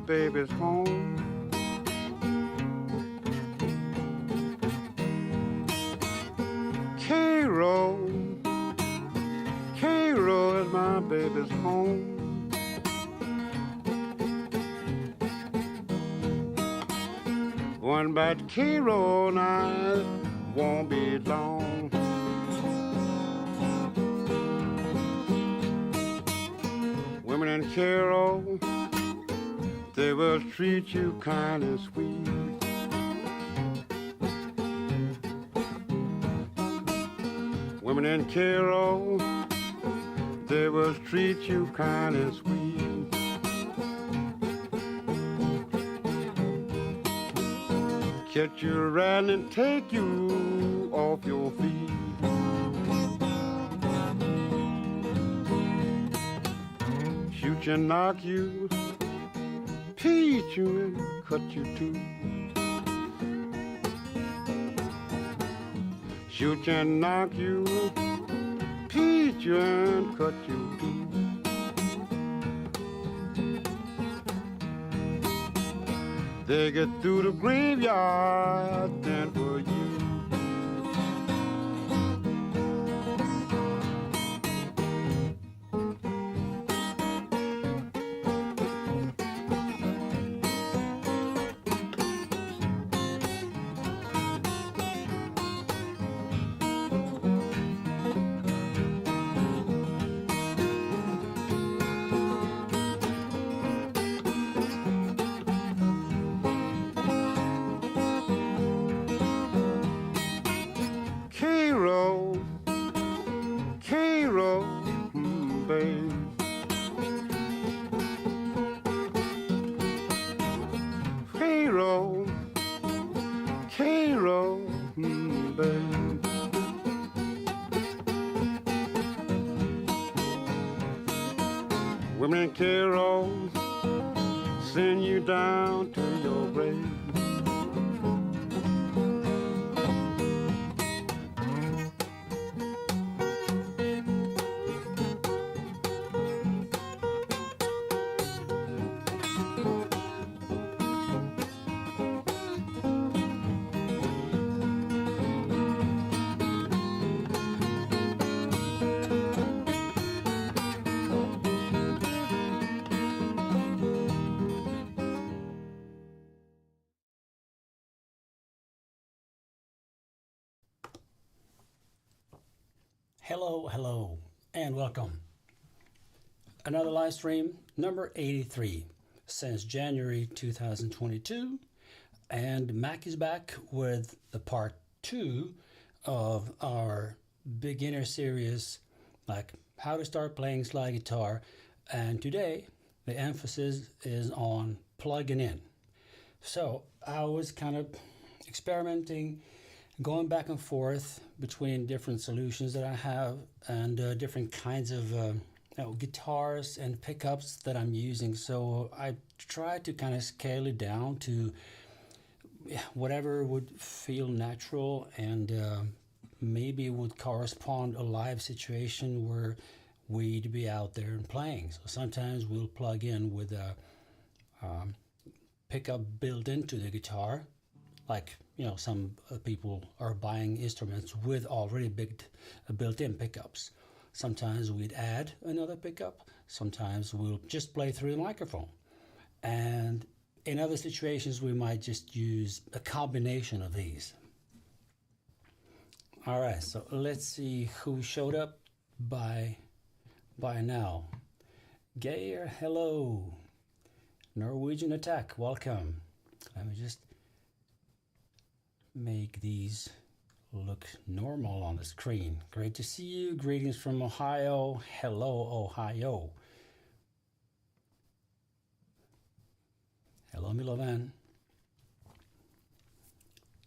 baby's home. Cairo, Cairo is my baby's home. One bad Cairo night won't be long. Women in Cairo, they will treat you kind and sweet. Women in Cairo, they will treat you kind and sweet. Catch you around and take you off your feet. Shoot you and knock you, beat you and cut you too. Shoot you and knock you, beat you and cut you too. They get through the graveyard, then for you. Women in Cairo send you down to your grave. Hello, and welcome. Another live stream, number 83, since January 2022, and Mac is back with the part 2 of our beginner series, like how to start playing slide guitar, and today the emphasis is on plugging in. So I was kind of experimenting, going back and forth between different solutions that I have and different kinds of guitars and pickups that I'm using. So I tried to kind of scale it down to whatever would feel natural and maybe would correspond a live situation where we'd be out there and playing. So sometimes we'll plug in with a pickup built into the guitar, like some people are buying instruments with already built-in pickups. Sometimes we'd add another pickup. Sometimes we'll just play through the microphone. And in other situations, we might just use a combination of these. All right, so let's see who showed up by now. Geir, hello. Norwegian Attack, welcome. Let me just make these look normal on the screen. Great to see you. Greetings from Ohio. Hello, Ohio. Hello, Milovan.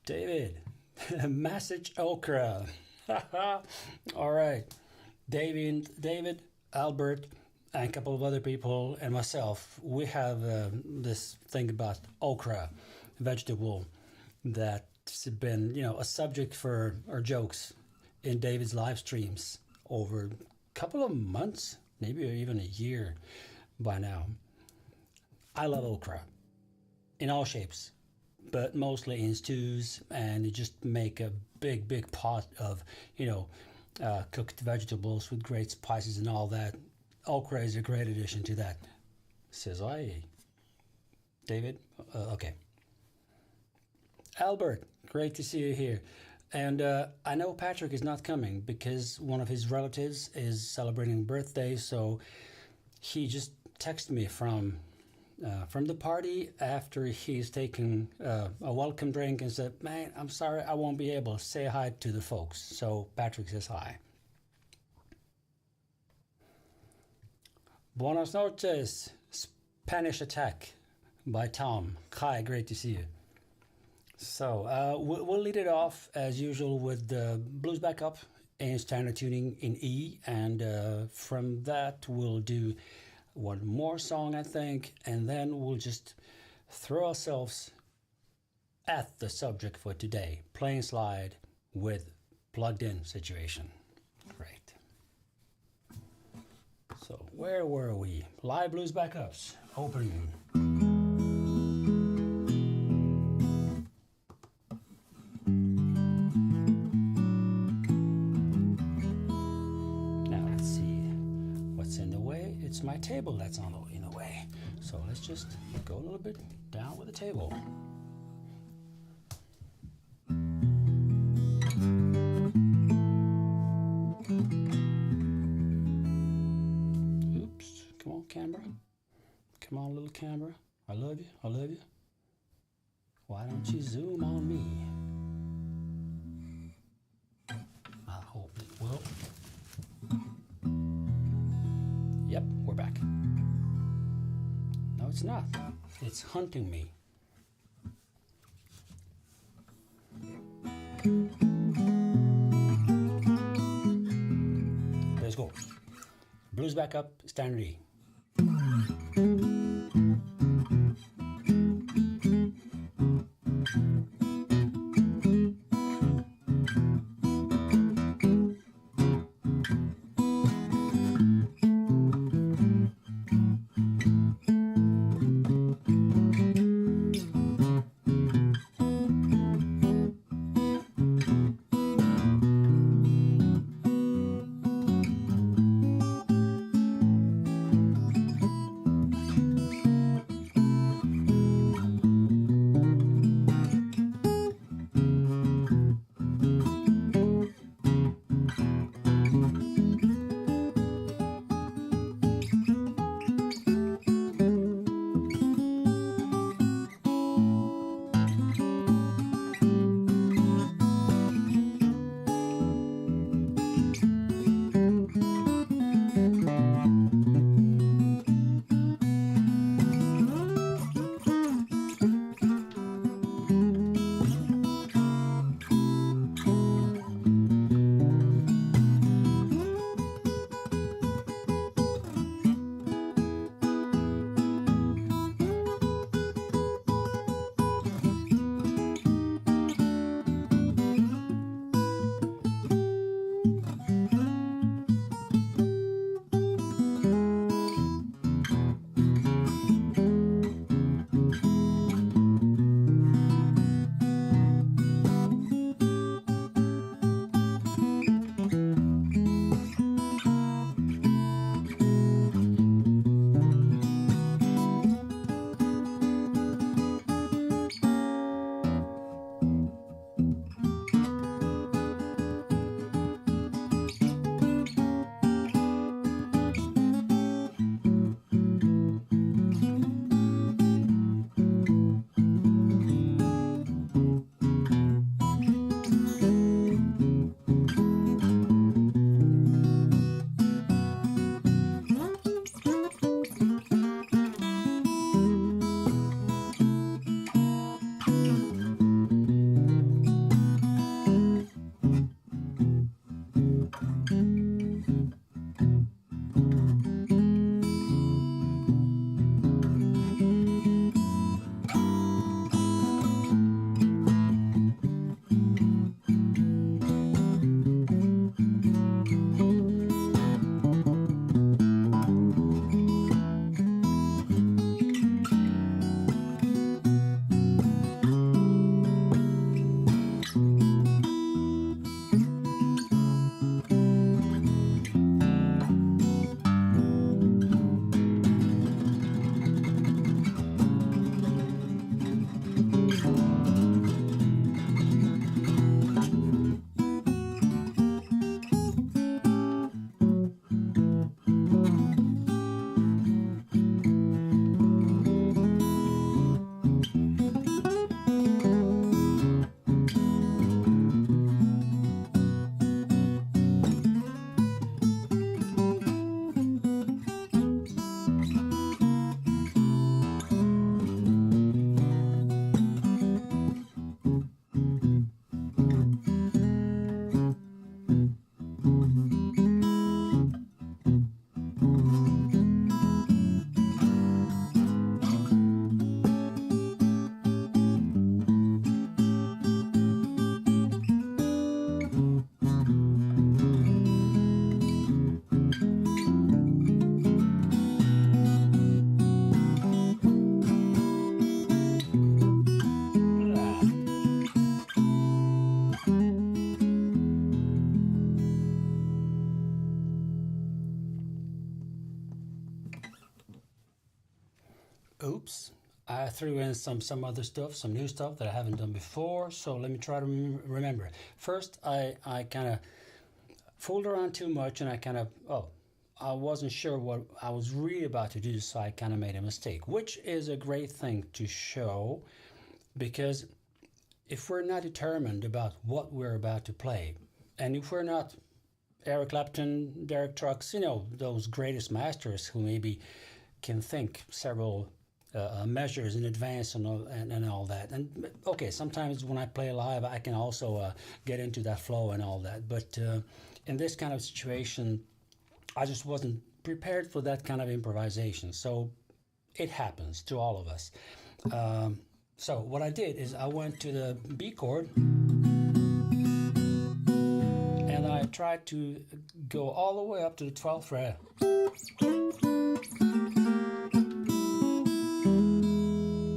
David, Message Okra. All right. David, Albert, and a couple of other people, and myself, we have this thing about okra, vegetable, that's been, a subject for our jokes in David's live streams over a couple of months, maybe even a year by now. I love okra. in all shapes, but mostly in stews, and you just make a big pot of, cooked vegetables with great spices and all that. Okra is a great addition to that. Says I. David? Okay. Albert, great to see you here. And I know Patrick is not coming because one of his relatives is celebrating birthday, so he just texted me from the party after he's taken a welcome drink and said, man, I'm sorry, I won't be able to say hi to the folks. So Patrick says hi. Buenas noches, Spanish Attack by Tom. Hi, great to see you. So we'll lead it off as usual with the blues backup and standard tuning in E, and from that we'll do one more song, I think, and then we'll just throw ourselves at the subject for today, playing slide with plugged in situation. Great. So where were we? Live blues backups, opening. It's my table that's in the way. So let's just go a little bit down with the table. Oops, come on, camera. Come on, little camera. I love you, I love you. Why don't you zoom on me? I hope it will. Yep, we're back. No, it's not. It's hunting me. Let's go. Blues backup, standard E. oops, I threw in some other stuff, some new stuff that I haven't done before. So let me try to remember. First, I kind of fooled around too much, and I kind of, I wasn't sure what I was really about to do, so I kind of made a mistake, which is a great thing to show, because if we're not determined about what we're about to play, and if we're not Eric Clapton, Derek Trucks, those greatest masters who maybe can think several measures in advance and all that. And okay, sometimes when I play live, I can also get into that flow and all that. But in this kind of situation, I just wasn't prepared for that kind of improvisation. So it happens to all of us. So what I did is I went to the B chord, and I tried to go all the way up to the 12th fret.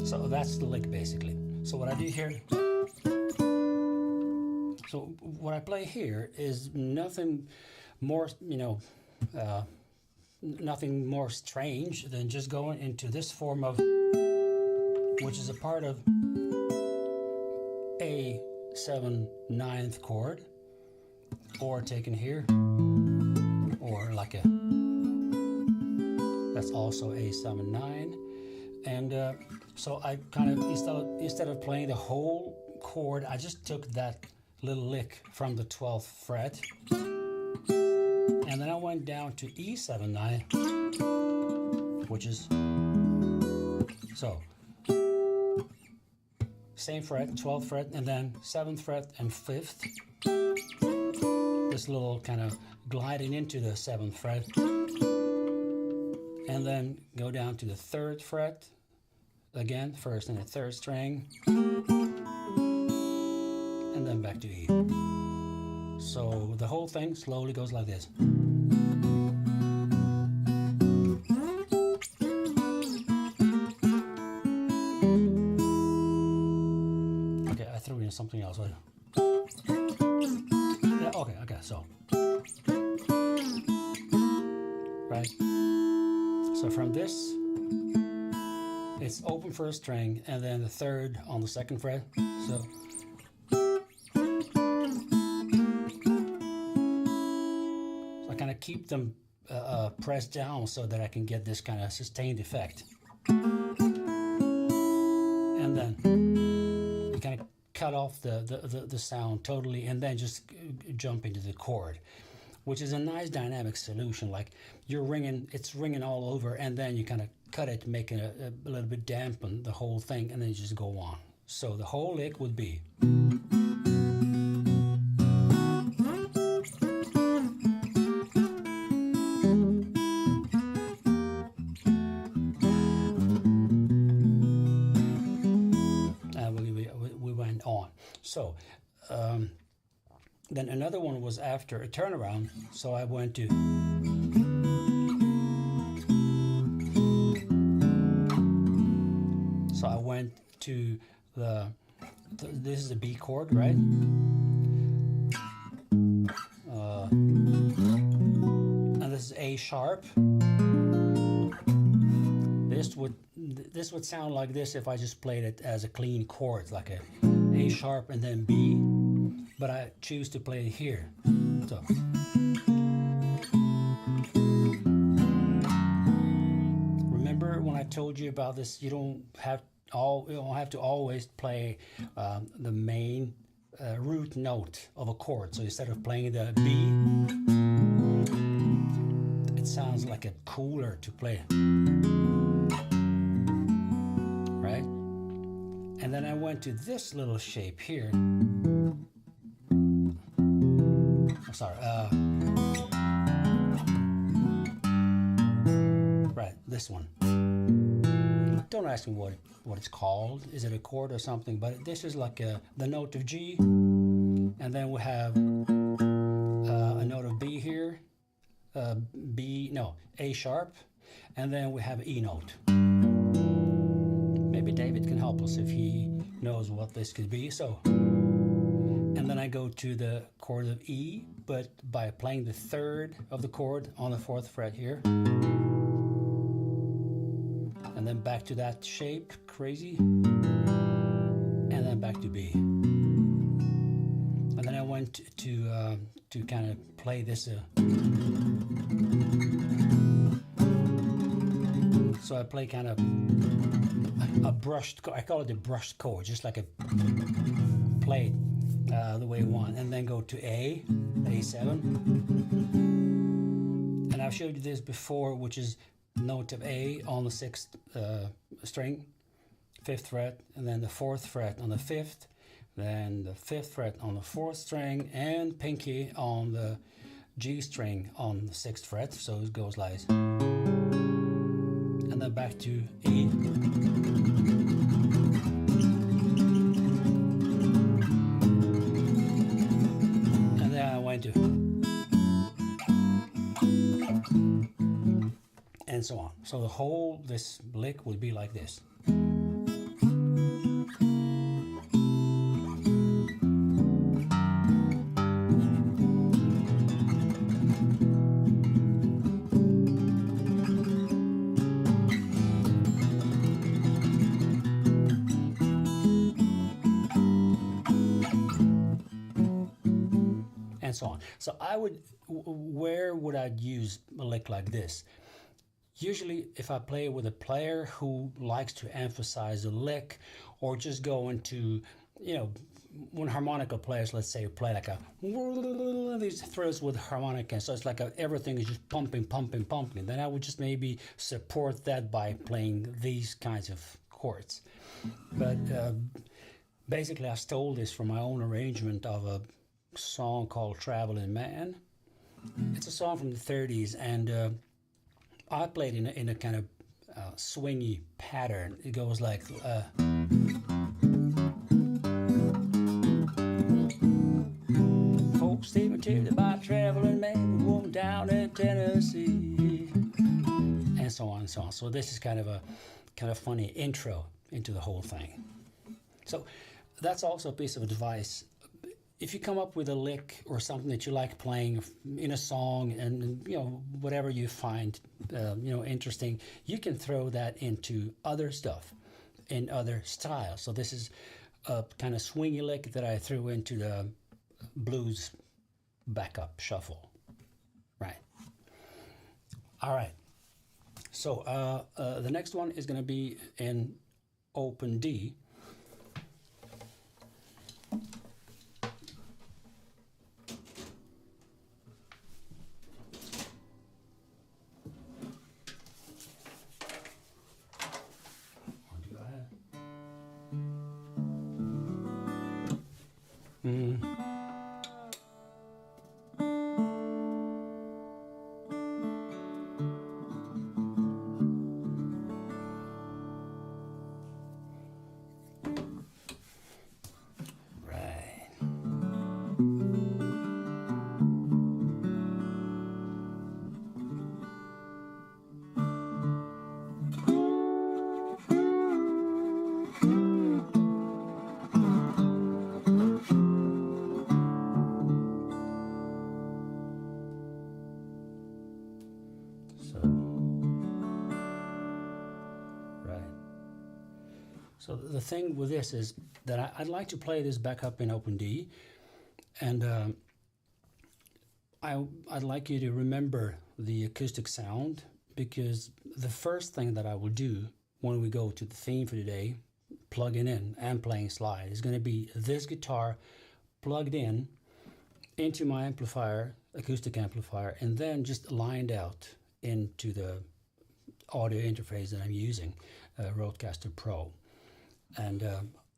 So that's the lick basically. So what I do here, so what I play here is nothing more, nothing more strange than just going into this form of, which is a part of A7 9th chord, or taken here, or like that's also A7 9. And so I kind of, instead of playing the whole chord, I just took that little lick from the 12th fret, and then I went down to E7 9, which is, so same fret, 12th fret, and then 7th fret and 5th, this little kind of gliding into the 7th fret, and then go down to the 3rd fret, again, first and the 3rd string, and then back to E. So the whole thing slowly goes like this. Okay, I threw in something else. Yeah, okay, so. Right? So from this, it's open first string, and then the 3rd on the 2nd fret. So I kind of keep them pressed down so that I can get this kind of sustained effect. And then you kind of cut off the sound totally, and then just jump into the chord, which is a nice dynamic solution. Like it's ringing all over, and then you kind of cut it, making a little bit dampen the whole thing, and then you just go on. So the whole lick would be. We went on. So then another one was after a turnaround, so I went to. So I went to this is a B chord, right? And this is A sharp. This would sound like this if I just played it as a clean chord, like a A sharp and then B, but I choose to play it here. So. Remember when I told you about this? You don't have to always play the main root note of a chord. So instead of playing the B, it sounds like a cooler to play, right? And then I went to this little shape here. I'm sorry. Right, this one. Don't ask me what it's called. Is it a chord or something? But this is like the note of G, and then we have a note of B here, A sharp, and then we have E note. Maybe David can help us if he knows what this could be. So, and then I go to the chord of E, but by playing the 3rd of the chord on the 4th fret here. And and then back to that shape, crazy, and then back to B. And then I went to kind of play this. So I play kind of a brushed, I call it a brushed chord, just like a play the way you want, and then go to A7. And I've showed you this before, which is note of A on the 6th string, 5th fret, and then the 4th fret on the 5th, then the 5th fret on the 4th string, and pinky on the G string on the 6th fret. So it goes like, and then back to E. And then I went to, and so on. So the whole, this lick would be like this. And so on. So I would, where would I use a lick like this? Usually if I play with a player who likes to emphasize a lick, or just go into, you know, when harmonica players, let's say, play like a, these thrills with harmonica, so it's like everything is just pumping, pumping, pumping, then I would just maybe support that by playing these kinds of chords. But basically I stole this from my own arrangement of a song called Traveling Man. It's a song from the 30s, and I played in a kind of swingy pattern. It goes like folks take me to the by traveling man, woman down in Tennessee, and so on and so on. So this is kind of a funny intro into the whole thing. So that's also a piece of advice. If you come up with a lick or something that you like playing in a song, and you know, whatever you find interesting, you can throw that into other stuff in other styles. So this is a kind of swingy lick that I threw into the blues backup shuffle. Right. All right. So the next one is going to be in open D. So the thing with this is that I'd like to play this back up in open D, and I'd like you to remember the acoustic sound, because the first thing that I will do when we go to the theme for today, plugging in and playing slide, is going to be this guitar plugged in into my amplifier, acoustic amplifier, and then just lined out into the audio interface that I'm using, Rodecaster Pro. And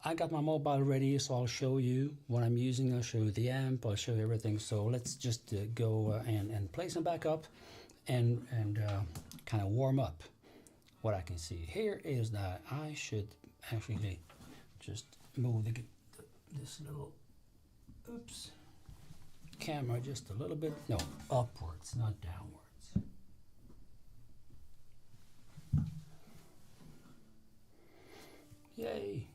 I got my mobile ready, so I'll show you what I'm using. I'll show you the amp, I'll show you everything. So let's just go and play some backup and kind of warm up what I can see. Here is that I should actually just move this little, oops, camera just a little bit, no, upwards, not downwards. Yay.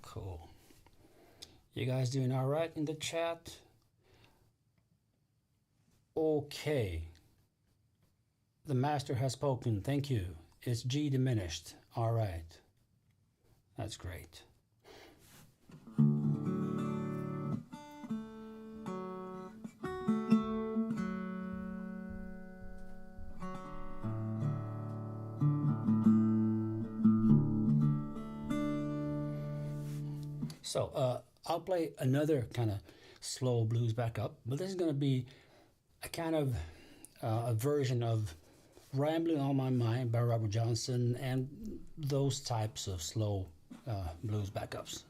Cool. You guys doing all right in the chat? Okay. The master has spoken. Thank you. It's G diminished. All right. That's great. So I'll play another kind of slow blues backup, but this is going to be a kind of a version of Rambling on My Mind by Robert Johnson and those types of slow blues backups.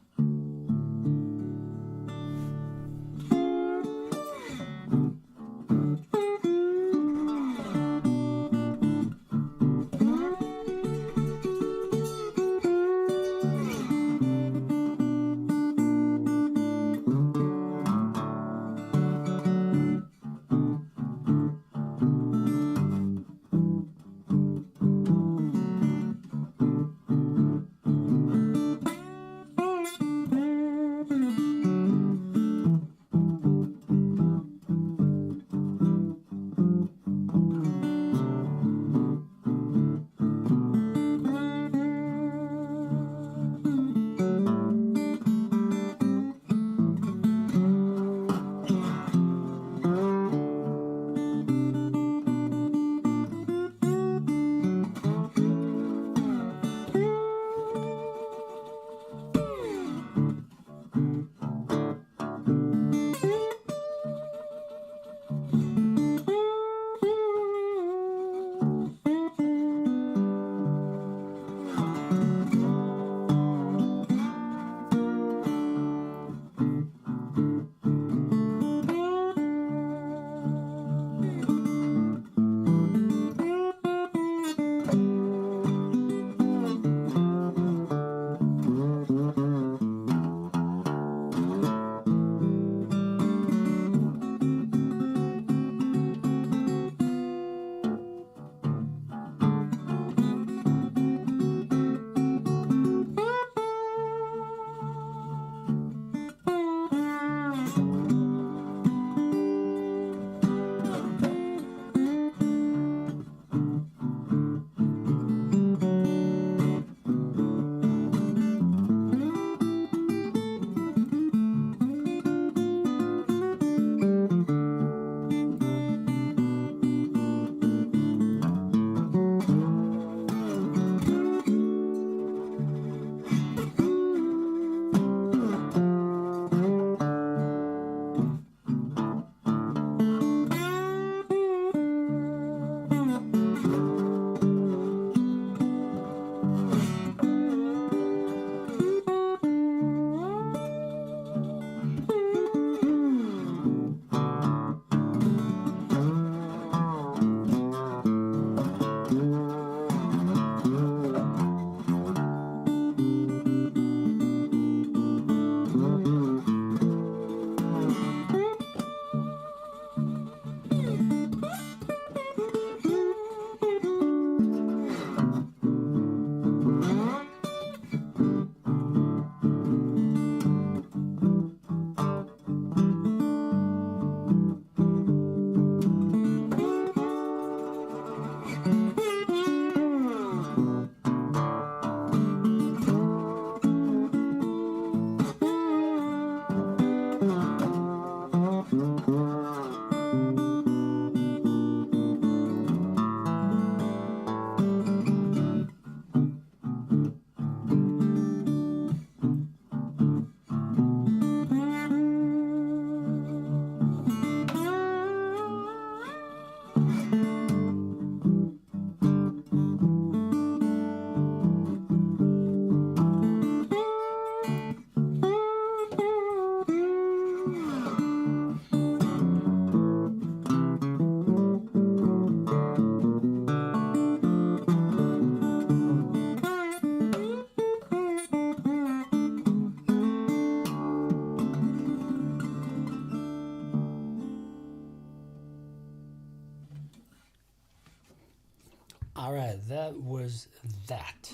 All right, that was that.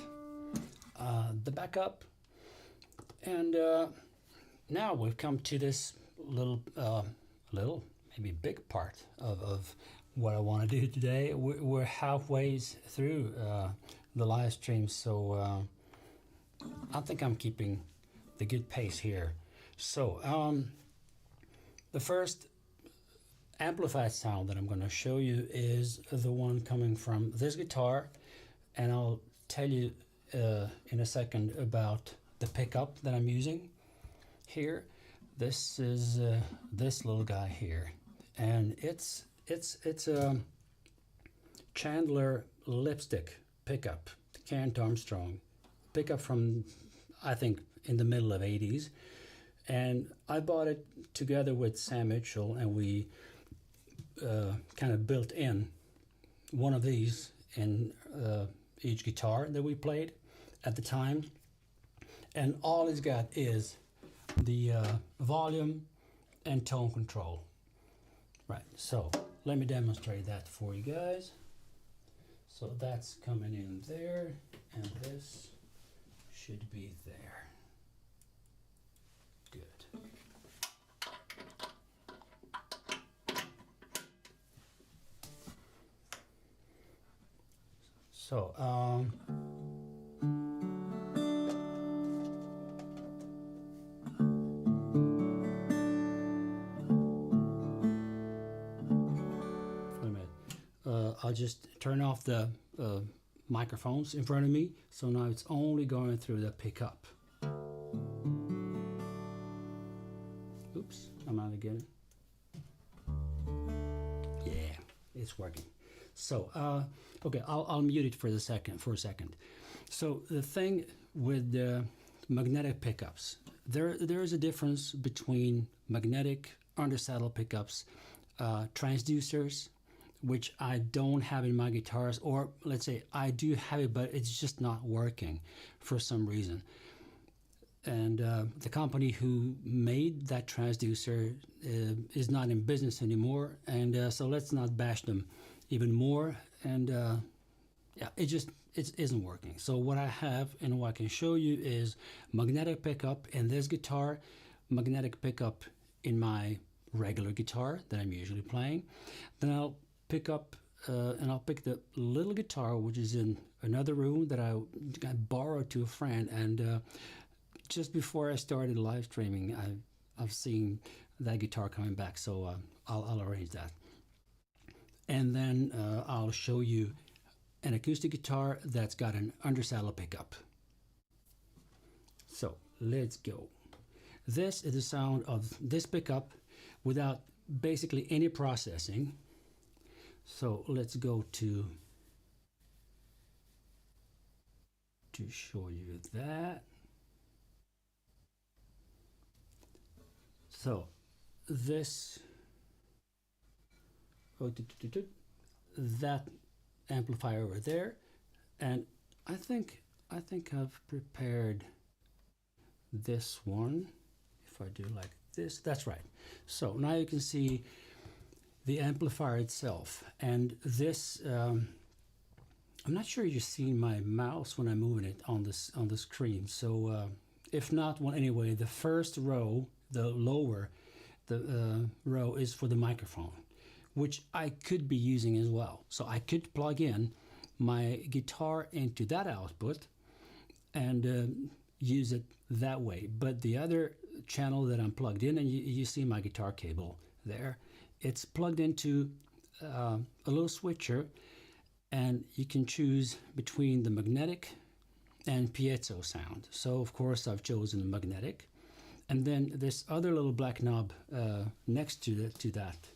The backup. And now we've come to this little, maybe big part of what I want to do today. We're halfway through the live stream, so I think I'm keeping the good pace here. So the first amplified sound that I'm going to show you is the one coming from this guitar, and I'll tell you in a second about the pickup that I'm using here. This is this little guy here, and it's a Chandler lipstick pickup, Kent Armstrong pickup from, I think, in the middle of 80s, and I bought it together with Sam Mitchell, and we kind of built in one of these in each guitar that we played at the time, and all it's got is the volume and tone control. Right, so let me demonstrate that for you guys. So that's coming in there, and this should be there. Good. So I'll just turn off the microphones in front of me, so now it's only going through the pickup. Oops, I'm out again. Yeah, it's working. So okay, I'll mute it for a second. So the thing with the magnetic pickups, there is a difference between magnetic undersaddle pickups, transducers, which I don't have in my guitars, or let's say I do have it, but it's just not working for some reason. And the company who made that transducer is not in business anymore, and so let's not bash them even more. And yeah, it isn't working. So what I have and what I can show you is magnetic pickup in this guitar, magnetic pickup in my regular guitar that I'm usually playing. Then I'll pick up and I'll pick the little guitar which is in another room that I borrowed to a friend, and just before I started live streaming I've seen that guitar coming back, so I'll arrange that, and then I'll show you an acoustic guitar that's got an undersaddle pickup. So let's go. This is the sound of this pickup without basically any processing. So let's go to show you that. So this that amplifier over there, and I think I've prepared this one. If I do like this, that's right. So now you can see the amplifier itself, and this I'm not sure you're seeing my mouse when I'm moving it on the screen, so if not, well, anyway, the first row, the lower row, is for the microphone, which I could be using as well. So I could plug in my guitar into that output and use it that way. But the other channel that I'm plugged in, and you see my guitar cable there, it's plugged into a little switcher, and you can choose between the magnetic and piezo sound. So of course I've chosen the magnetic, and then this other little black knob next to that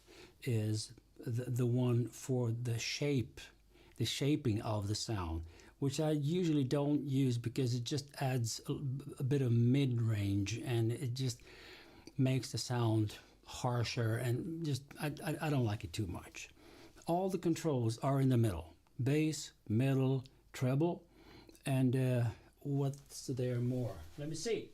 is the one for the shaping of the sound, which I usually don't use because it just adds a bit of mid-range, and it just makes the sound harsher, and just I don't like it too much. All the controls are in the middle: bass, middle, treble, and what's there more? Let me see.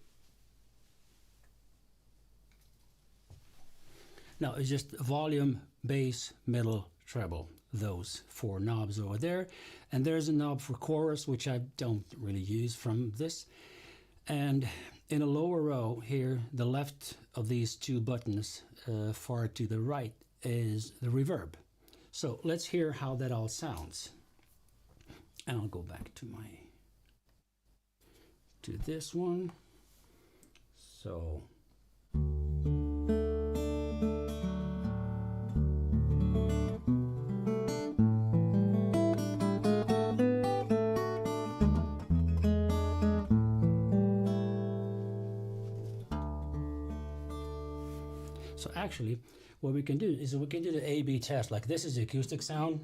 No, it's just volume, bass, middle, treble, those four knobs over there. And there's a knob for chorus, which I don't really use from this. And in a lower row here, the left of these two buttons, far to the right, is the reverb. So let's hear how that all sounds. And I'll go back to this one. So actually, what we can do is we can do the A/B test. Like this is the acoustic sound.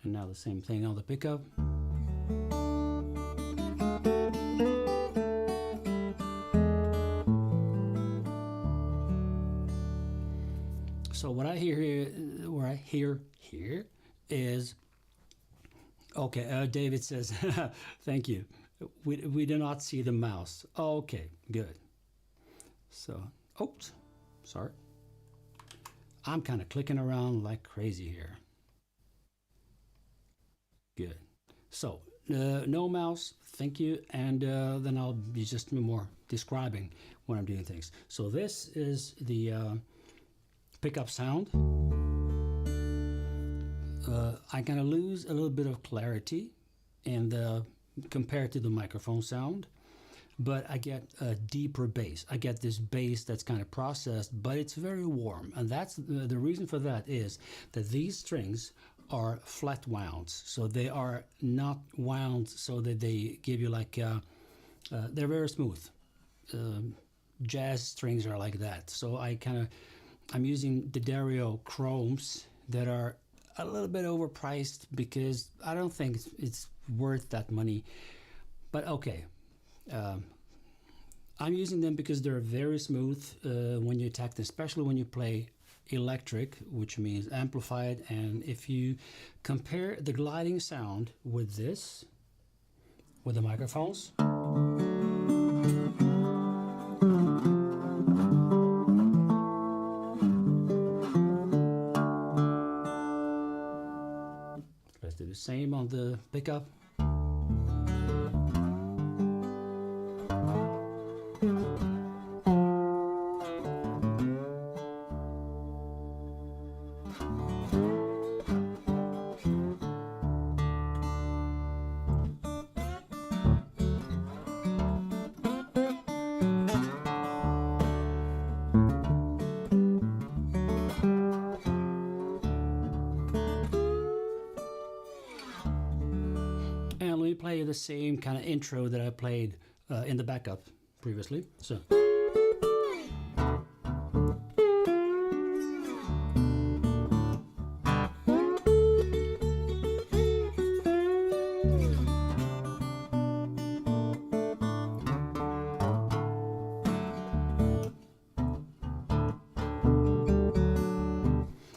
And now the same thing on the pickup. So what I hear here, is, okay, David says, thank you. We do not see the mouse. Okay, good. So, oops, sorry. I'm kind of clicking around like crazy here. Good. So, no mouse, thank you. And then I'll be just more describing when I'm doing things. So this is the pickup sound. I'm gonna lose a little bit of clarity in compared to the microphone sound, but I get a deeper bass. I get this bass that's kind of processed, but it's very warm, and that's the reason for that is that these strings are flat wounds, so they are not wound so that they give you like they're very smooth. Jazz strings are like that, so I'm using the Dario chromes that are a little bit overpriced because I don't think it's worth that money. But okay, I'm using them because they're very smooth when you attack them, especially when you play electric, which means amplified. And if you compare the gliding sound with this, with the microphones, let's do the same on the pickup. And let me play the same kind of intro that I played in the backup previously. So.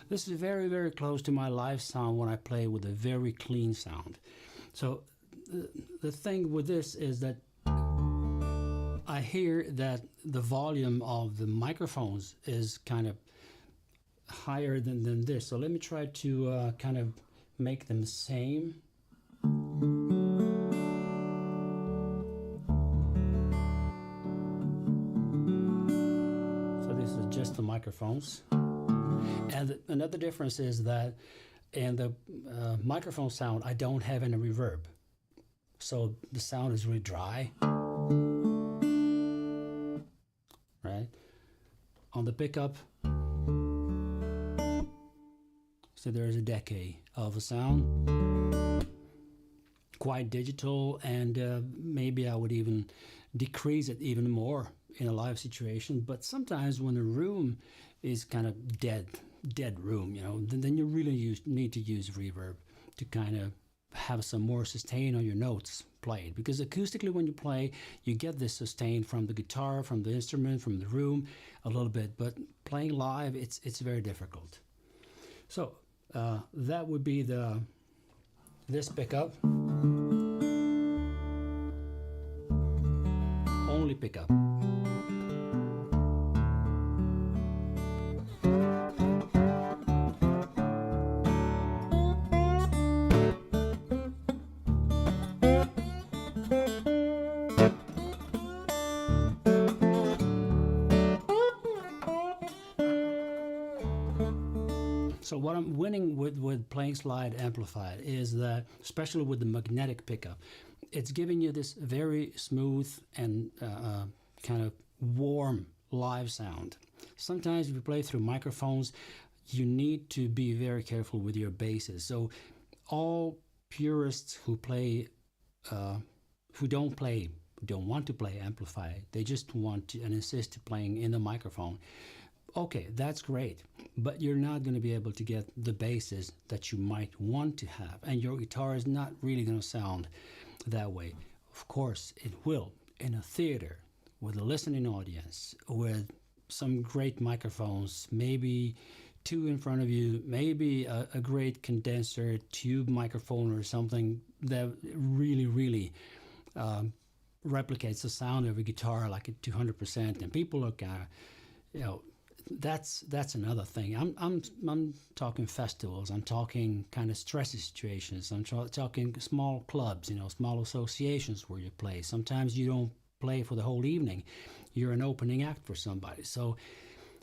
This is very, very close to my live sound when I play with a very clean sound. So the thing with this is that I hear that the volume of the microphones is kind of higher than this. So let me try to kind of make them the same. So this is just the microphones. And another difference is that in the microphone sound, I don't have any reverb. So the sound is really dry. Right? On the pickup, so there's a decay of a sound. Quite digital, and maybe I would even decrease it even more in a live situation. But sometimes when the room is kind of dead room, you know, then you really need to use reverb to kind of have some more sustain on your notes played, because acoustically when you play you get this sustain from the guitar, from the instrument, from the room a little bit, but playing live it's very difficult. So that would be this pickup, only pickup. So what I'm winning with playing slide amplified is that, especially with the magnetic pickup, it's giving you this very smooth and kind of warm live sound. Sometimes if you play through microphones, you need to be very careful with your basses. So all purists who play, who don't want to play amplified, they just want to and insist to playing in the microphone. Okay, that's great, but you're not going to be able to get the basses that you might want to have, and your guitar is not really going to sound that way. Of course, it will in a theater with a listening audience, with some great microphones, maybe two in front of you, maybe a great condenser tube microphone or something that really replicates the sound of a guitar like at 200%, and people are kind of, you know, that's another thing. I'm talking festivals. I'm talking kind of stressy situations. I'm talking small clubs, you know, small associations where you play. Sometimes you don't play for the whole evening. You're an opening act for somebody. So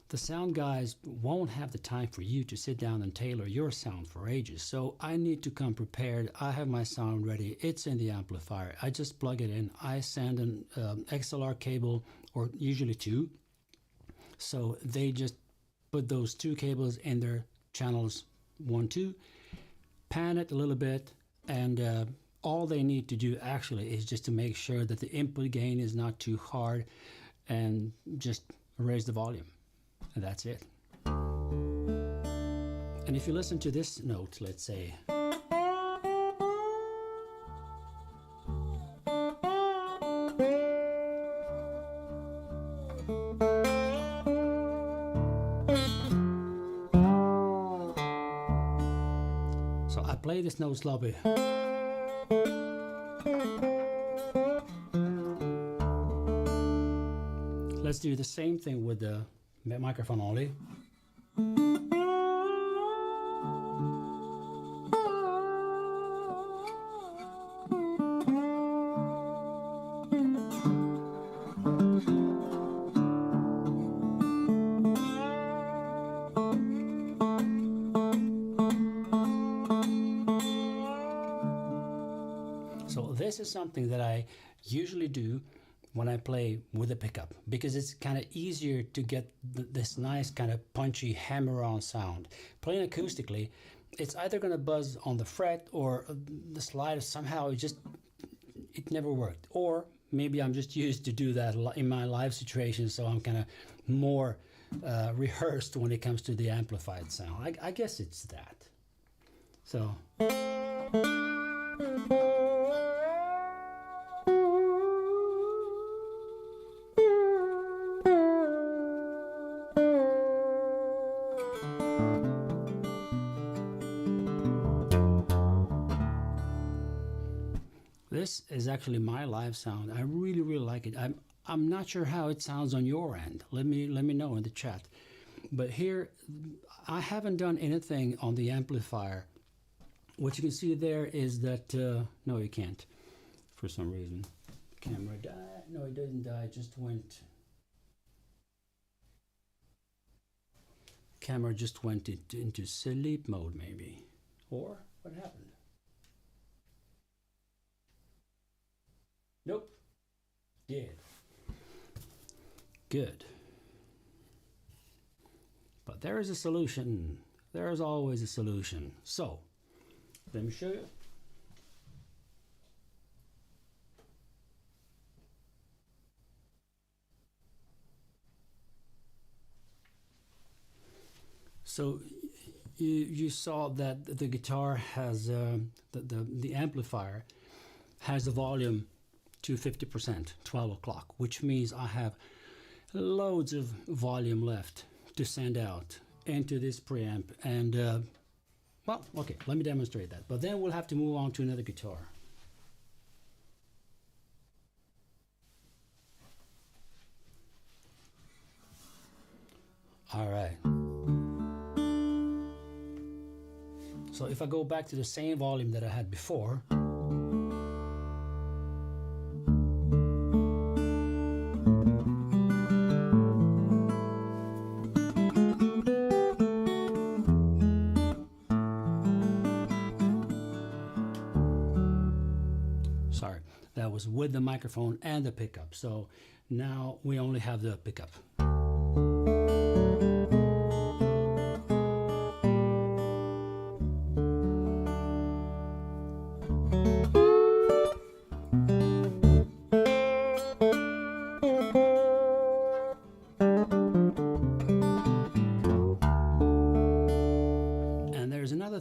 the sound guys won't have the time for you to sit down and tailor your sound for ages. So I need to come prepared. I have my sound ready. It's in the amplifier. I just plug it in. I send an XLR cable, or usually two. So they just put those two cables in their channels 1, 2, pan it a little bit, and all they need to do actually is just to make sure that the input gain is not too hard, and just raise the volume. And that's it. And if you listen to this note, let's say, so I play this note sloppy. Let's do the same thing with the microphone only. So this is something that I usually do when I play with a pickup, because it's kind of easier to get this nice kind of punchy hammer-on sound. Playing acoustically, it's either going to buzz on the fret, or the slide somehow it never worked. Or maybe I'm just used to do that in my live situation, so I'm kind of more rehearsed when it comes to the amplified sound. I guess it's that. So. This is actually my live sound. I really like it. I'm not sure how it sounds on your end. Let me know in the chat. But here, I haven't done anything on the amplifier. What you can see there is that no, you can't. For some reason, camera died. No, it didn't die. It just went. Camera just went into sleep mode, maybe. Or what happened? Nope. Did. Good. But there is a solution. There is always a solution. So, let me show you. So, you saw that the guitar has the amplifier has the volume to 50%, 12 o'clock, which means I have loads of volume left to send out into this preamp. And well, okay, let me demonstrate that. But then we'll have to move on to another guitar. All right. So if I go back to the same volume that I had before, that was with the microphone and the pickup. So now we only have the pickup.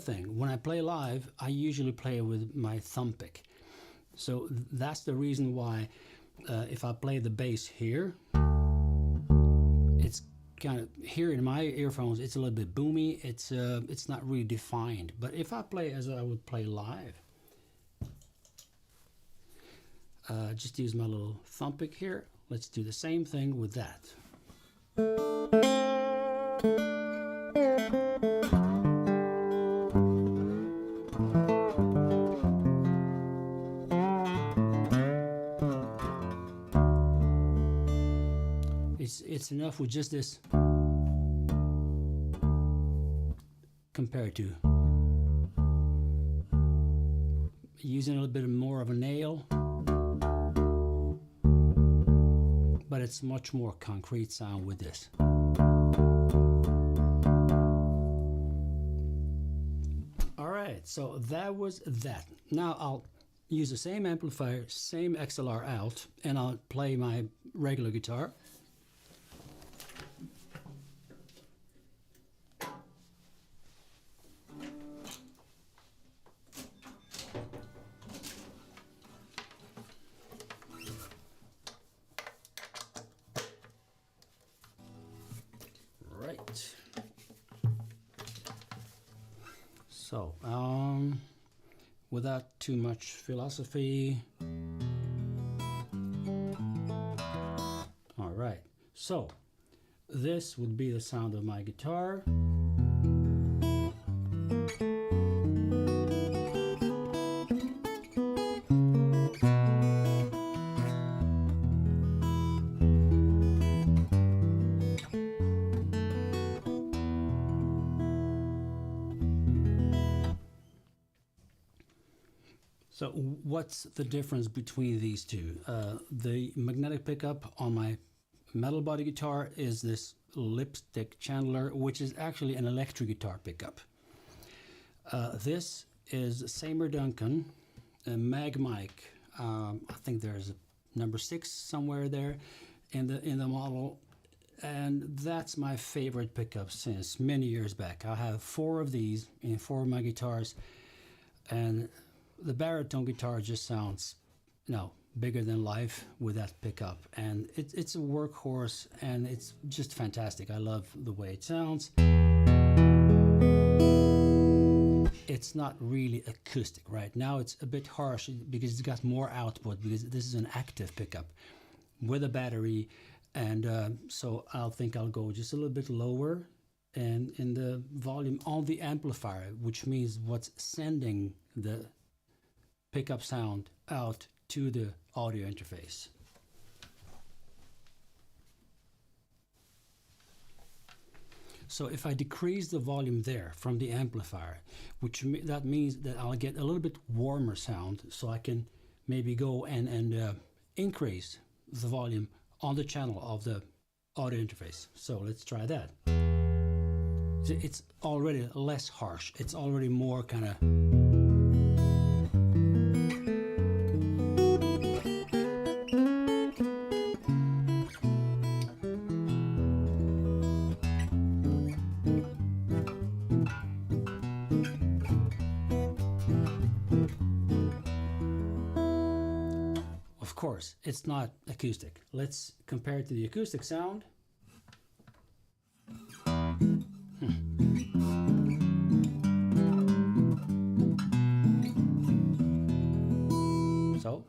Thing. When I play live, I usually play with my thumb pick. So that's the reason why if I play the bass here, it's kind of, here in my earphones, it's a little bit boomy. It's not really defined. But if I play as I would play live, just use my little thumb pick here. Let's do the same thing with that. It's enough with just this compared to using a little bit more of a nail, but it's much more concrete sound with this. Alright, so that was that. Now I'll use the same amplifier, same XLR out, and I'll play my regular guitar. Right. So, without too much philosophy. All right. So, this would be the sound of my guitar. So what's the difference between these two? The magnetic pickup on my metal body guitar is this lipstick Chandler, which is actually an electric guitar pickup. This is Seymour Duncan, a MagMic. I think there's a number 6 somewhere there in the model, and that's my favorite pickup since many years back. I have 4 of these in 4 of my guitars, and the Baritone guitar just sounds, bigger than life with that pickup, and it's a workhorse, and it's just fantastic. I love the way it sounds. It's not really acoustic right now. It's a bit harsh because it's got more output, because this is an active pickup with a battery, and so I'll go just a little bit lower and in the volume on the amplifier, which means what's sending the pickup sound out to the audio interface. So if I decrease the volume there from the amplifier, that means that I'll get a little bit warmer sound, so I can maybe go and increase the volume on the channel of the audio interface. So let's try that. It's already less harsh. It's already more kind of Of course, it's not acoustic. Let's compare it to the acoustic sound. So,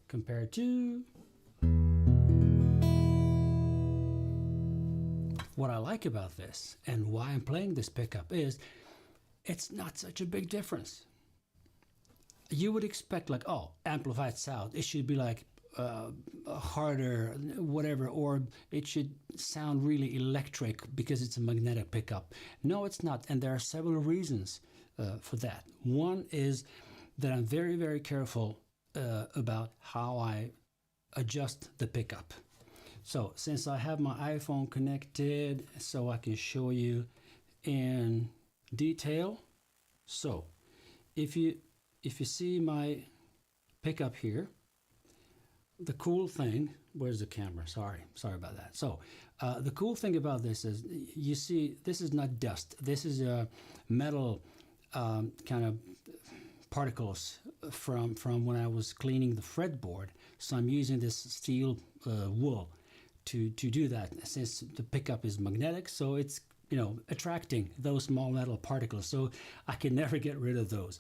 compared to what I like about this and why I'm playing this pickup is it's not such a big difference. You would expect like, oh, amplified sound, it should be like harder, whatever, or it should sound really electric because it's a magnetic pickup. No, it's not, and there are several reasons for that. One is that I'm very, very careful about how I adjust the pickup. So since I have my iPhone connected, so I can show you in detail. So if you see my pickup here, the cool thing, where's the camera? Sorry about that. So the cool thing about this is, you see, this is not dust. This is a metal kind of particles from when I was cleaning the fretboard. So I'm using this steel wool to do that, since the pickup is magnetic, so it's, you know, attracting those small metal particles, so I can never get rid of those.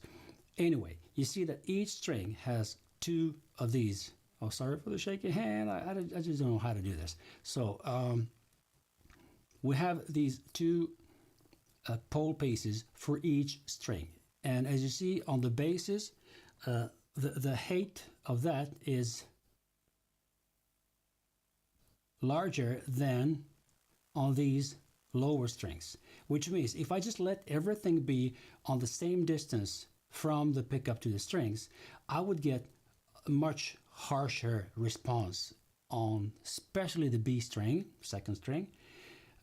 Anyway, you see that each string has 2 of these. Oh, sorry for the shaky hand. I just don't know how to do this. So we have these 2 pole pieces for each string, and as you see on the basses, the height of that is larger than on these lower strings, which means if I just let everything be on the same distance from the pickup to the strings, I would get a much harsher response on especially the B string, 2nd string,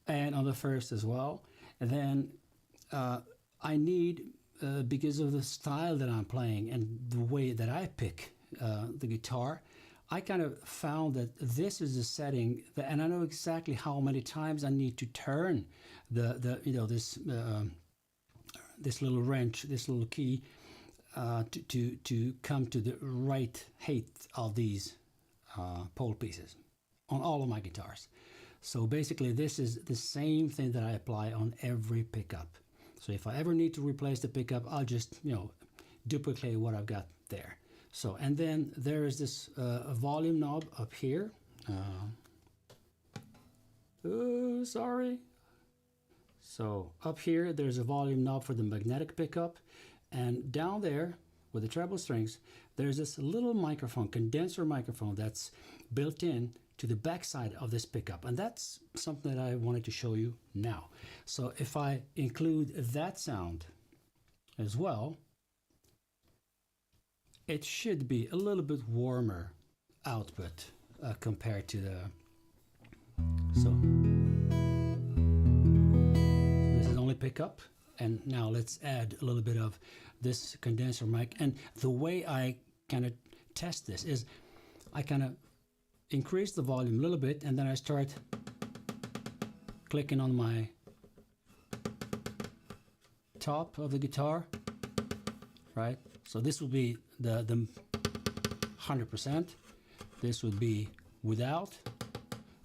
and on the 1st as well. And then I need, because of the style that I'm playing and the way that I pick the guitar, I kind of found that this is a setting that, and I know exactly how many times I need to turn the you know, this little wrench, this little key, to come to the right height of these pole pieces on all of my guitars. So basically this is the same thing that I apply on every pickup. So if I ever need to replace the pickup, I'll just, you know, duplicate what I've got there. So, and then there is this volume knob up here. Oh, sorry. So up here, there's a volume knob for the magnetic pickup. And down there, with the treble strings, there's this little microphone, condenser microphone, that's built in to the backside of this pickup. And that's something that I wanted to show you now. So if I include that sound as well, it should be a little bit warmer output compared to the... So this is only pickup, and now let's add a little bit of this condenser mic. And the way I kind of test this is I kind of increase the volume a little bit, and then I start clicking on my top of the guitar, right? So this will be the 100%. This would be without.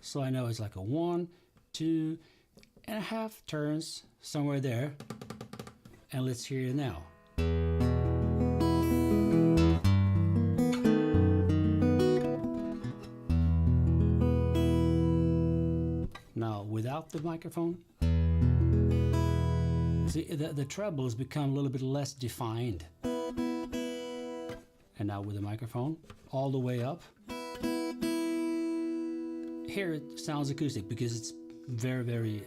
So I know it's like a 1, 2.5 turns somewhere there. And let's hear it now. Now without the microphone. See, the trebles become a little bit less defined. And now with the microphone all the way up. Here it sounds acoustic because it's very, very...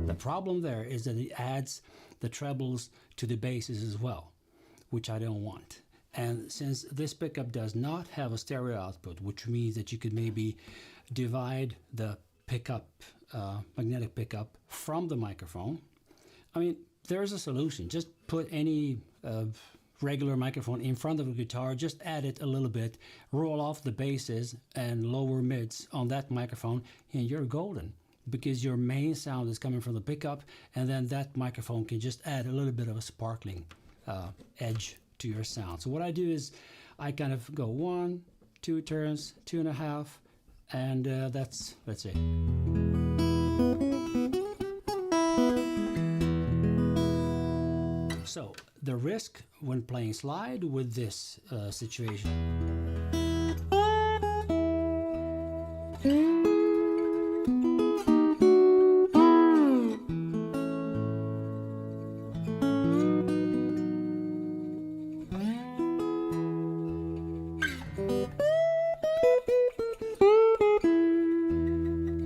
The problem there is that it adds the trebles to the basses as well, which I don't want. And since this pickup does not have a stereo output, which means that you could maybe divide the pickup, magnetic pickup from the microphone, I mean, there's a solution. Just put any regular microphone in front of the guitar, just add it a little bit, roll off the basses and lower mids on that microphone, and you're golden, because your main sound is coming from the pickup, and then that microphone can just add a little bit of a sparkling edge to your sound. So what I do is I kind of go 1, 2 turns, 2.5, and that's it. So the risk when playing slide with this situation.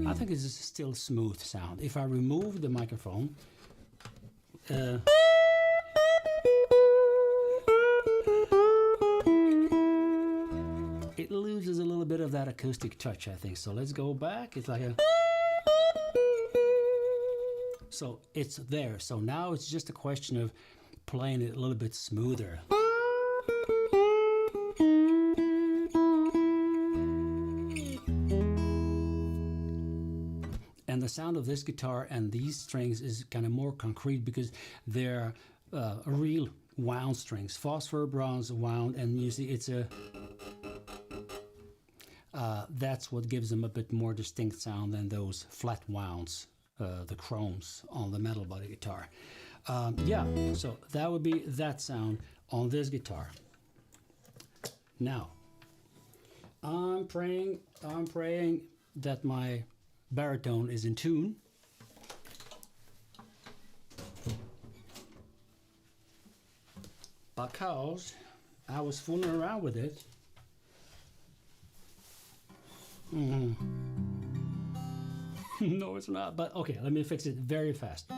I think it's still smooth sound. If I remove the microphone, loses a little bit of that acoustic touch, I think. So let's go back. It's like a... So it's there. So now it's just a question of playing it a little bit smoother. And the sound of this guitar and these strings is kind of more concrete because they're real wound strings, phosphor, bronze, wound, and you see it's a that's what gives them a bit more distinct sound than those flat wounds, the chromes on the metal body guitar. Yeah, so that would be that sound on this guitar. Now, I'm praying that my baritone is in tune. Because I was fooling around with it. No, it's not, but okay, let me fix it very fast.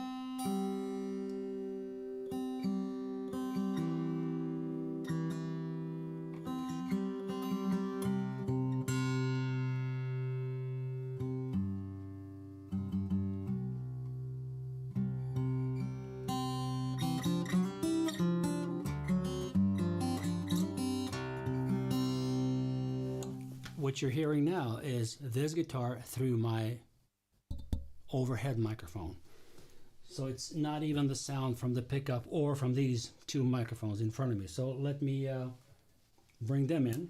What you're hearing now is this guitar through my overhead microphone. So it's not even the sound from the pickup or from these two microphones in front of me. So let me bring them in.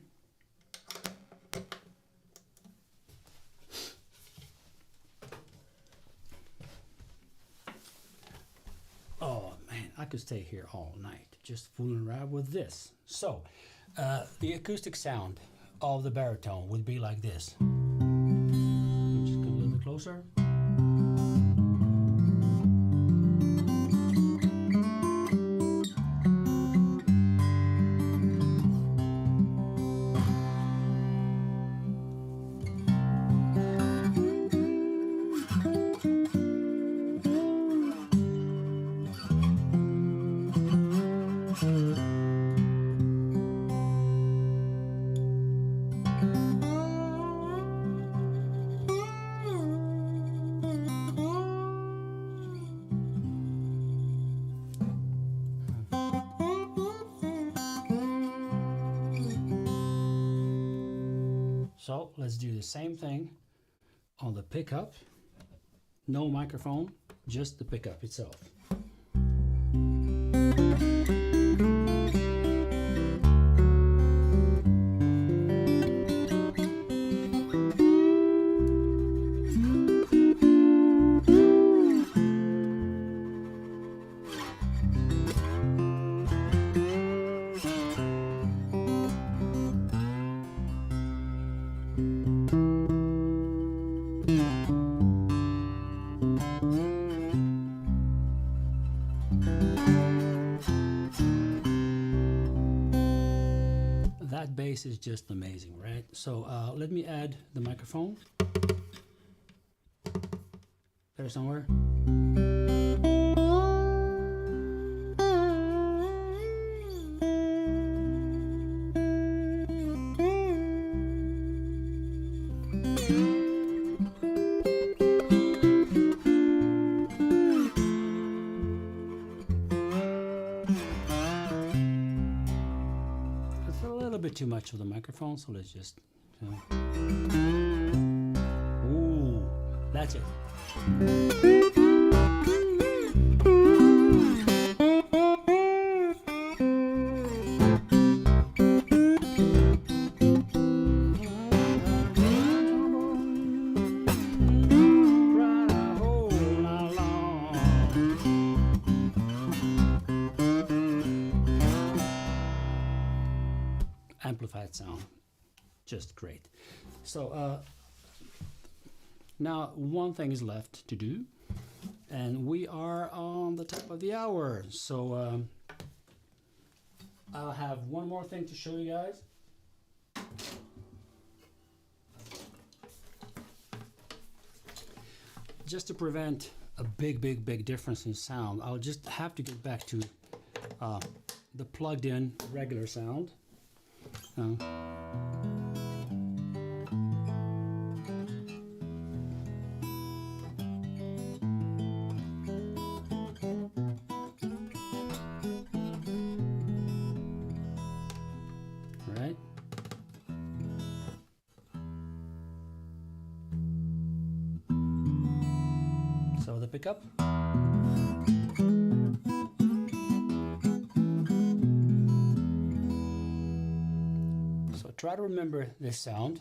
Oh man, I could stay here all night just fooling around with this. So the acoustic sound of the baritone would be like this. Just come a little bit closer. So let's do the same thing on the pickup. No microphone, just the pickup itself. That bass is just amazing, right? So let me add the microphone there somewhere. Too much of the microphone, so let's just ooh, that's it. Amplified sound, just great. So now one thing is left to do, and we are on the top of the hour. So I'll have one more thing to show you guys. Just to prevent a big difference in sound, I'll just have to get back to the plugged in regular sound. the pickup. So try to remember this sound.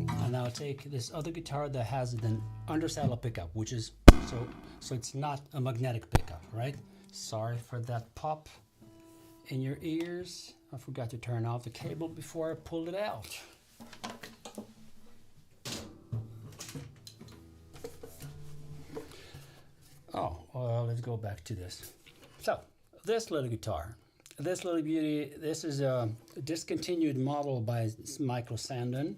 And now take this other guitar that has an undersaddle pickup, which is so it's not a magnetic pickup, right? Sorry for that pop in your ears. I forgot to turn off the cable before I pulled it out. Oh, well, let's go back to this. So, this little guitar, this little beauty, this is a discontinued model by Michael Sandén,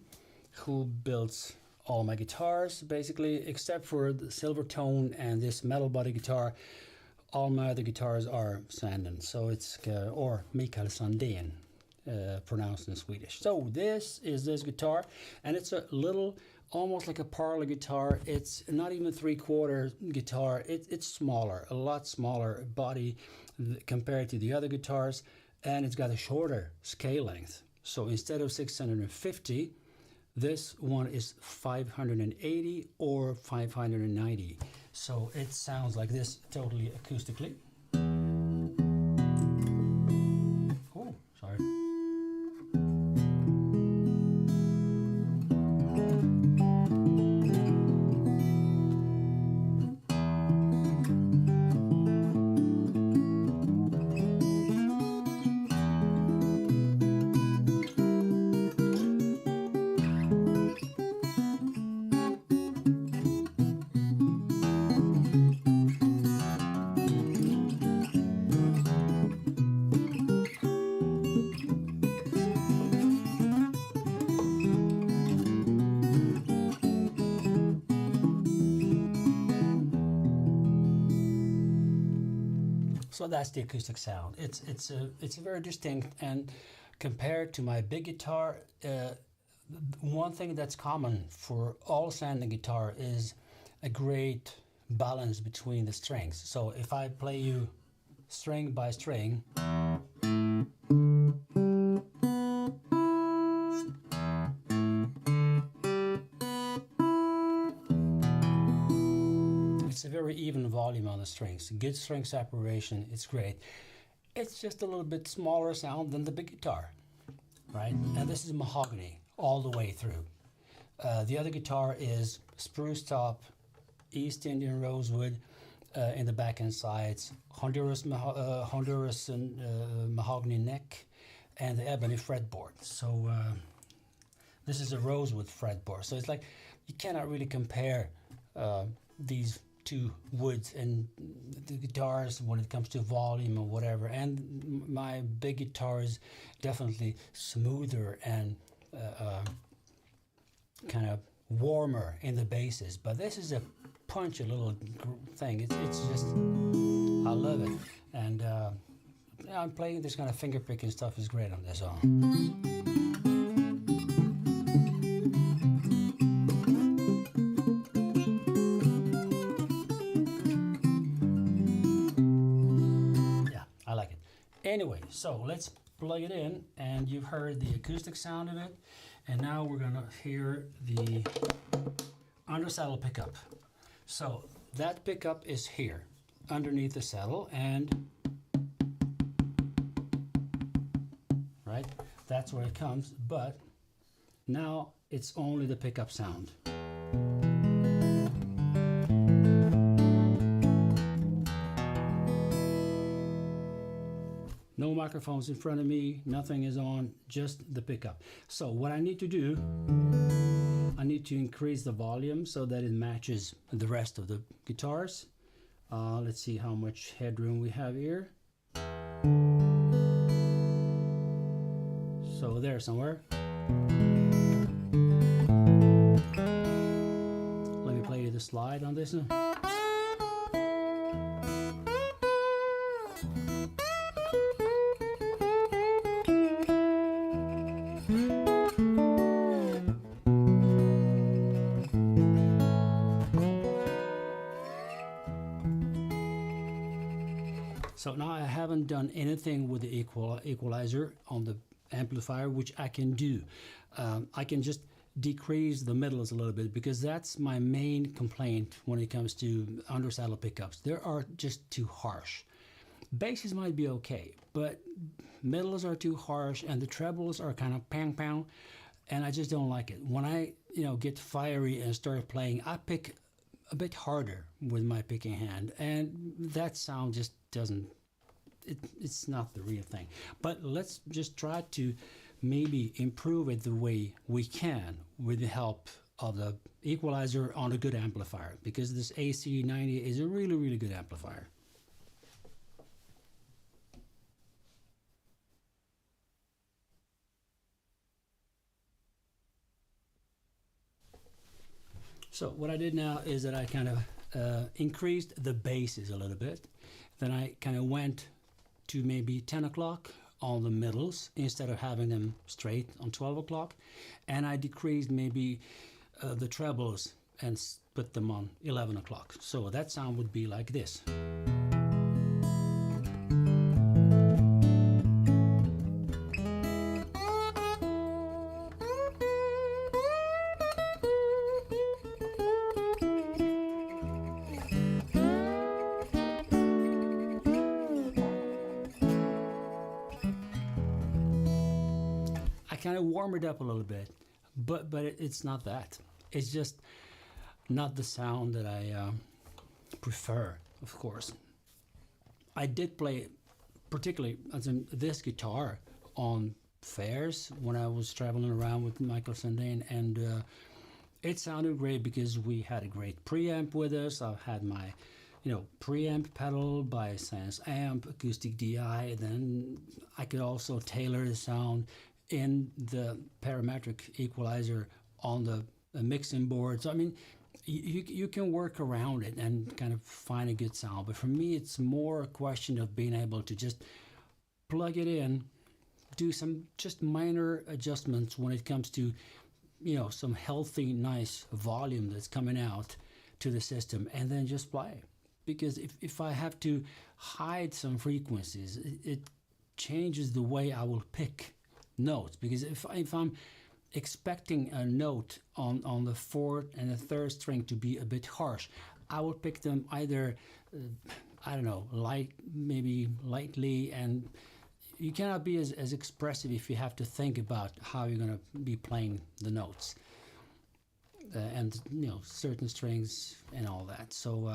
who builds all my guitars, basically, except for the silver tone and this metal body guitar. All my other guitars are Sandén, so it's, or Mikael Sandén, pronounced in Swedish. So this is this guitar, and it's a little, almost like a parlor guitar. It's not even 3/4 guitar. It's smaller, a lot smaller body compared to the other guitars, and it's got a shorter scale length. So instead of 650, this one is 580 or 590. So it sounds like this totally acoustically. Oh, sorry. So that's the acoustic sound. It's a very distinct, and compared to my big guitar, one thing that's common for all Sandén guitar is a great balance between the strings. So if I play you string by string, it's a very even volume on the strings. Good string separation, it's great. It's just a little bit smaller sound than the big guitar, right? And this is mahogany all the way through. The other guitar is spruce top, East Indian rosewood in the back and sides, Honduras and mahogany neck, and the ebony fretboard. So this is a rosewood fretboard. So it's like you cannot really compare these two woods and the guitars when it comes to volume or whatever. And my big guitar is definitely smoother and kind of warmer in the basses, but this is a punchy little thing. It's just, I love it. And I'm playing this kind of finger picking stuff is great on this song. Anyway, so let's plug it in, and you've heard the acoustic sound of it, and now we're gonna hear the undersaddle pickup. So that pickup is here underneath the saddle, and right, that's where it comes, but now it's only the pickup sound. No microphones in front of me, nothing is on, just the pickup. So what I need to do, I need to increase the volume so that it matches the rest of the guitars. Let's see how much headroom we have here. So there somewhere. Let me play you the slide on this one. So now I haven't done anything with the equalizer on the amplifier, which I can do. I can just decrease the middles a little bit, because that's my main complaint when it comes to undersaddle pickups. They are just too harsh. Basses might be okay, but middles are too harsh, and the trebles are kind of pang pang, and I just don't like it. When I get fiery and start playing, I pick a bit harder with my picking hand, and that sound just doesn't. It's not the real thing. But let's just try to maybe improve it the way we can with the help of the equalizer on a good amplifier, because this AC90 is a really, really good amplifier. So what I did now is that I kind of increased the basses a little bit. Then I kind of went to maybe 10 o'clock on the middles instead of having them straight on 12 o'clock. And I decreased maybe the trebles and put them on 11 o'clock. So that sound would be like this. Kind of warm it up a little bit, but it's not that. It's just not the sound that I prefer, of course. I did play particularly this guitar on fairs when I was traveling around with Michael Sandén, and it sounded great because we had a great preamp with us. I've had my preamp pedal by Sans Amp, Acoustic DI. Then I could also tailor the sound in the parametric equalizer on the mixing board. So I mean, you can work around it and kind of find a good sound. But for me, it's more a question of being able to just plug it in, do some just minor adjustments when it comes to some healthy, nice volume that's coming out to the system, and then just play. Because if I have to hide some frequencies, it changes the way I will pick notes. Because if I'm expecting a note on the fourth and the third string to be a bit harsh, I will pick them either I don't know, maybe lightly, and you cannot be as expressive if you have to think about how you're going to be playing the notes and certain strings and all that. So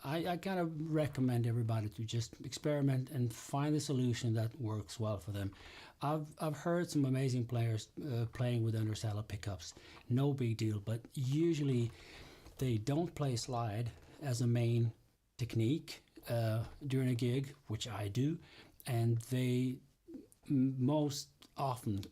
I kind of recommend everybody to just experiment and find a solution that works well for them. I've heard some amazing players playing with undersaddle pickups, no big deal, but usually they don't play slide as a main technique during a gig, which I do, and they most often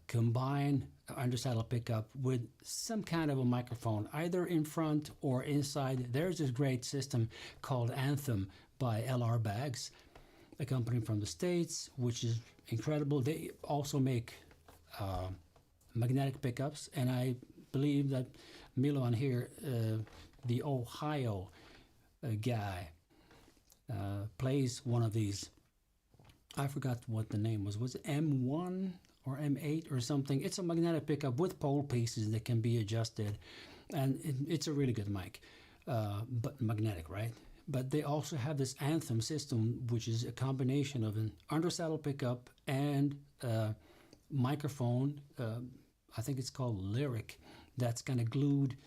combine undersaddle pickup with some kind of a microphone, either in front or inside. There's this great system called Anthem by LR Bags, a company from the States, which is incredible. They also make magnetic pickups, and I believe that Milan here, the Ohio guy, plays one of these. I forgot what the name was. Was it M1 or M8 or something? It's a magnetic pickup with pole pieces that can be adjusted, and it's a really good mic, but magnetic, right? But they also have this Anthem system, which is a combination of an undersaddle pickup and microphone. I think it's called Lyric. That's kind of glued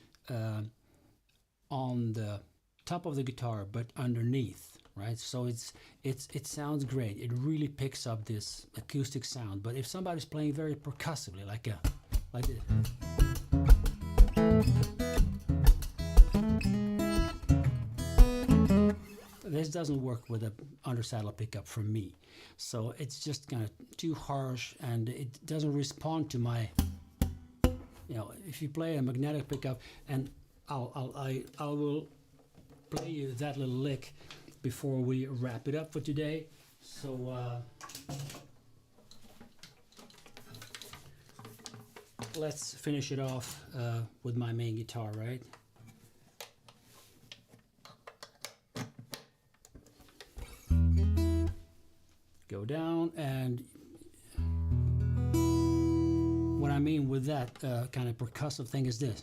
on the top of the guitar, but underneath, right? So it sounds great. It really picks up this acoustic sound. But if somebody's playing very percussively, like this, this doesn't work with an undersaddle pickup for me. So it's just kind of too harsh, and it doesn't respond to my, if you play a magnetic pickup, and I will play you that little lick before we wrap it up for today. So let's finish it off with my main guitar, right? Go down, and when I mean with that kind of percussive thing is this.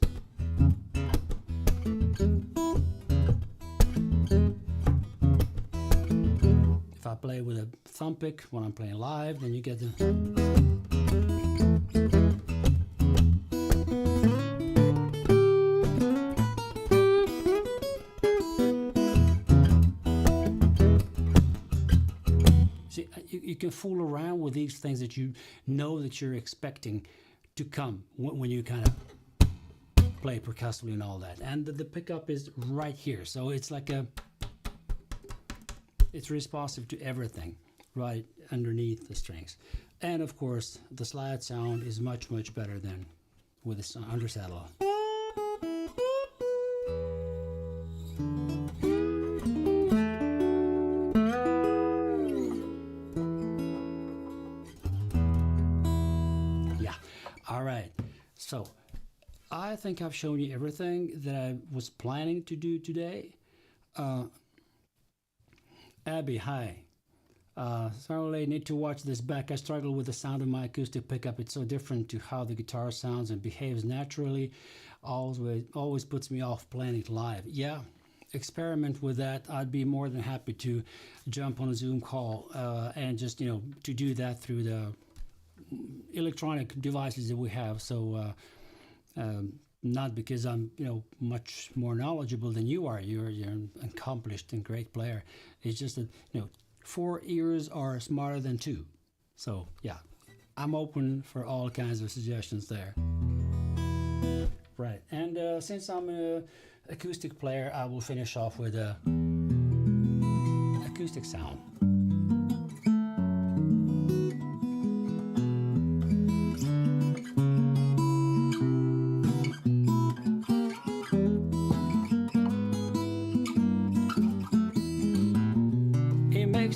If I play with a thumb pick when I'm playing live, then you get the... See, you can fool around with these things that you know that you're expecting to come when you kind of play percussively and all that. And the pickup is right here, so it's like it's responsive to everything right underneath the strings. And of course, the slide sound is much better than with the undersaddle. All right, so I think I've shown you everything that I was planning to do today. Abby, hi. Certainly need to watch this back. I struggle with the sound of my acoustic pickup. It's so different to how the guitar sounds and behaves naturally. Always puts me off playing it live. Yeah, experiment with that. I'd be more than happy to jump on a Zoom call and just, to do that through the electronic devices that we have. So not because I'm much more knowledgeable than you are. You're an accomplished and great player. It's just that 4 ears are smarter than 2. So yeah, I'm open for all kinds of suggestions there. Right, and since I'm an acoustic player, I will finish off with a acoustic sound.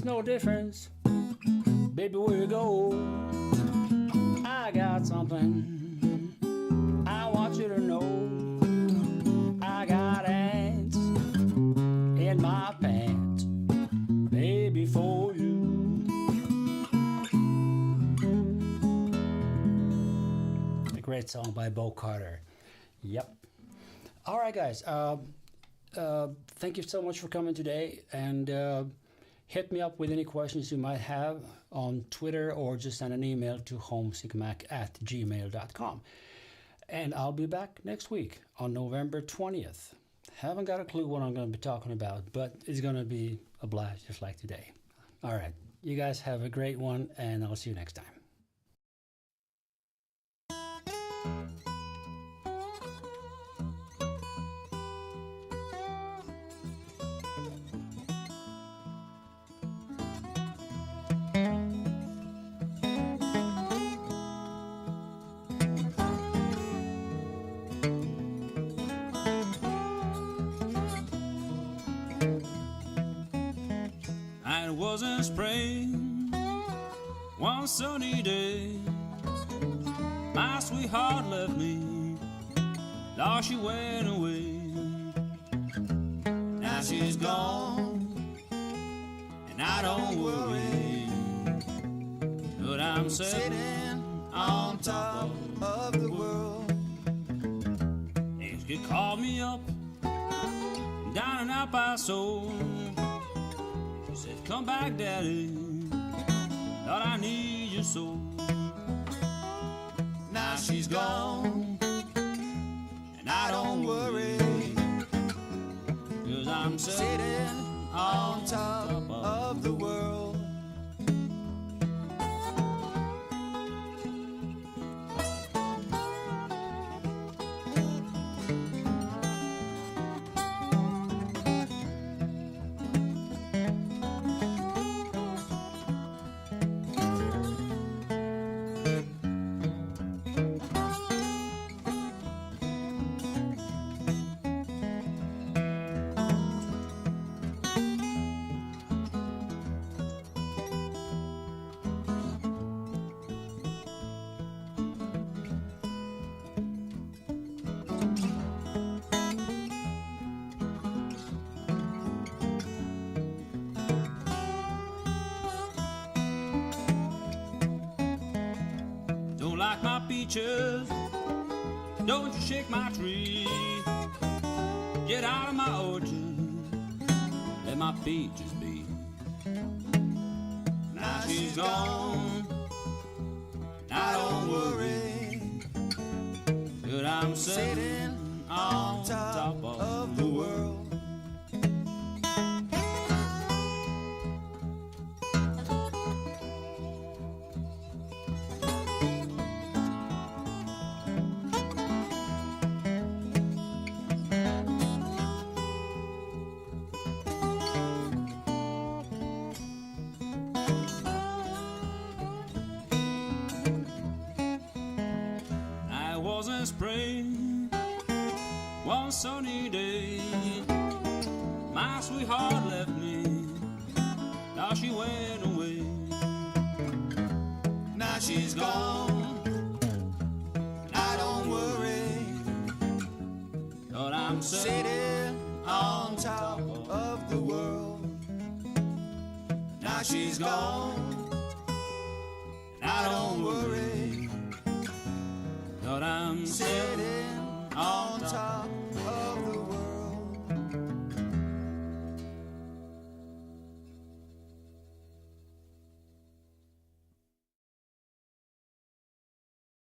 No difference, baby, where you go, I got something I want you to know. I got ants in my pants, baby, for you. A great song by Bo Carter. Yep. All right, guys, thank you so much for coming today, and hit me up with any questions you might have on Twitter, or just send an email to homesickmac@gmail.com. And I'll be back next week on November 20th. Haven't got a clue what I'm going to be talking about, but it's going to be a blast just like today. All right. You guys have a great one, and I'll see you next time. It was in spring, one sunny day, my sweetheart left me, Lord, she went away. Now she's gone, and I don't worry, but I'm sitting on top of the world. Things could call me up, down and out by soul. Said, come back, Daddy, Lord, I need you so. Now she's gone, and I don't worry, 'cause I'm sitting on top of the world. peaches, don't you shake my tree. Get out of my orchard, let my peaches be. Now she's gone, I don't worry, but I'm sitting on top of the world. Spring, one sunny day, my sweetheart left me, now she went away. Now she's gone, I don't worry, but I'm sitting on top of the world. Now she's gone, I don't worry, but I'm sitting on top